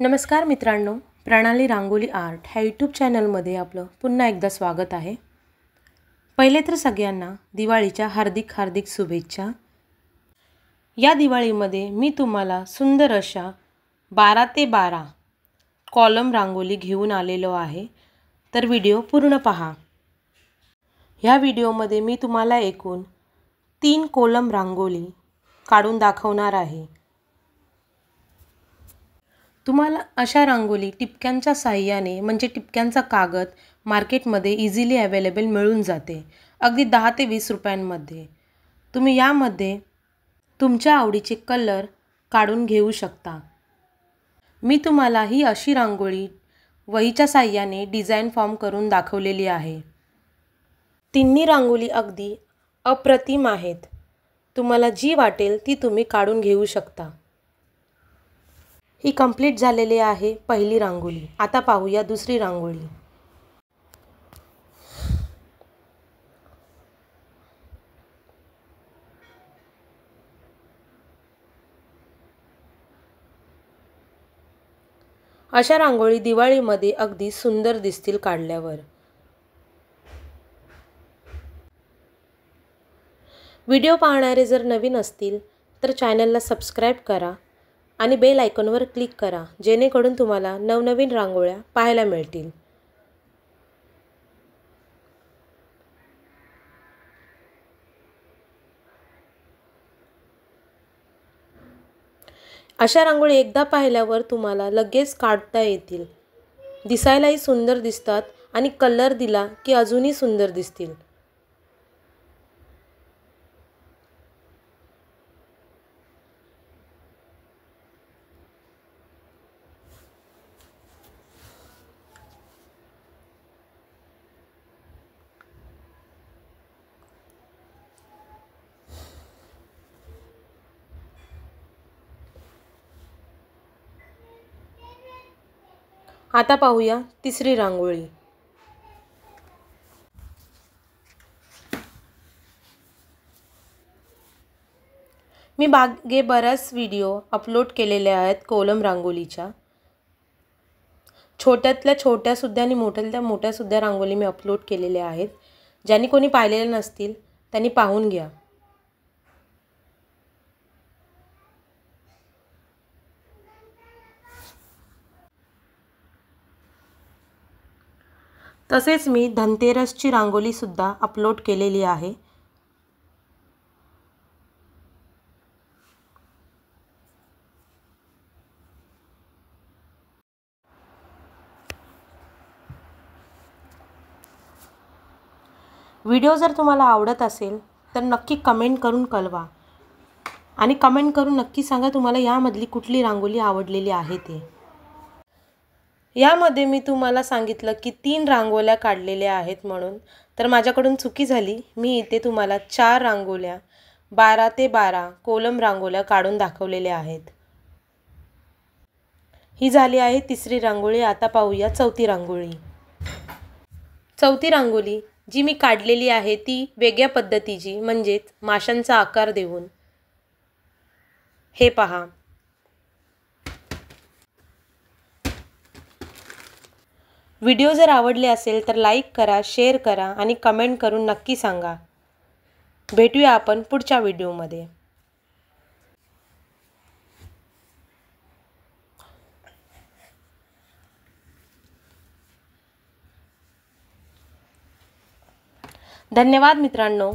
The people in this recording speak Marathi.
नमस्कार मित्रांनो, प्रणाली रांगोली आर्ट ह्या यूट्यूब चॅनलमध्ये आपलं पुन्हा एकदा स्वागत आहे। पहिले तर सगळ्यांना दिवाळीच्या हार्दिक हार्दिक शुभेच्छा। या दिवाळीमध्ये मी तुम्हाला सुंदर अशा 12 ते 12 कॉलम रांगोली घेऊन आलेलो आहे, तर व्हिडिओ पूर्ण पहा। ह्या व्हिडिओमध्ये मी तुम्हाला एकूण 3 कॉलम रांगोली काढून दाखवणार आहे। तुम्हाला अशा रांगोली टिपक्यांच्या साहाय्याने म्हणजे टिपक्यांचा कागद मार्केटमध्ये इझिली अवेलेबल मिळून जाते, अगदी 10 ते 20 रुपयांमध्ये। तुम्ही यामध्ये तुमच्या आवडीचे कलर काढून घेऊ शकता। मी तुम्हाला ही अशी रांगोळी वहीच्या साहाय्याने डिझाइन फॉर्म करून दाखवलेली आहे। तिन्ही रांगोळी अगदी अप्रतिम आहेत। तुम्हाला जी वाटेल ती तुम्ही काढून घेऊ शकता। ही कंप्लीट झालेली आहे पहिली रांगोळी। आता पाहूया दुसरी रांगोळी। अशा रांगोळी दिवाळीमध्ये अगदी सुंदर दिसतील काढल्यावर। व्हिडिओ पाहणारे जर नवीन असतील तर चॅनलला सबस्क्राइब करा आणि बेल आयकॉनवर क्लिक करा, जेणेकरून तुम्हाला नवनवीन रांगोळ्या पाहायला मिळतील। अशा रांगोळी एकदा पाहिल्यावर तुम्हाला लगेच काढता येतील, दिसायलाही सुंदर दिसतात आणि कलर दिला की अजूनही सुंदर दिसतील। आता पाहूया तिसरी रांगोळी। मी मागे बरेच व्हिडिओ अपलोड केलेले आहेत कॉलम रांगोळीच्या। छोट्यातल्या छोट्या सुद्धा आणि मोठ्यातल्या मोठ्या सुद्धा रांगोळी मी अपलोड केलेल्या आहेत। ज्यांनी कोणी पाहिलेले नसतील त्यांनी पाहून घ्या। तसेच मी धनतेरसची रांगोळी सुद्धा अपलोड केलेली आहे। व्हिडिओ जर तुम्हाला आवडत असेल तर नक्की कमेंट करून कळवा आणि कमेंट करून नक्की सांगा तुम्हाला यामधली कुठली रांगोळी आवडलेली आहे ते। यामध्ये मी तुम्हाला सांगितलं की 3 रांगोळ्या काढलेल्या आहेत म्हणून, तर माझ्याकडून चुकी झाली। मी इथे तुम्हाला 4 रांगोळ्या 12 ते 12 कॉलम रांगोळ्या काढून दाखवलेल्या आहेत। ही झाली आहे तिसरी रांगोळी। आता पाहूया चौथी रांगोळी। चौथी रांगोळी जी मी काढलेली आहे ती वेगळ्या पद्धतीची, म्हणजे माशांचा आकार देऊन। हे पहा। व्हिडिओ जर आवडले असेल तर लाईक करा, शेअर करा आणि कमेंट करून नक्की सांगा। भेटूया आपण पुढच्या व्हिडिओमध्ये। धन्यवाद मित्रांनो।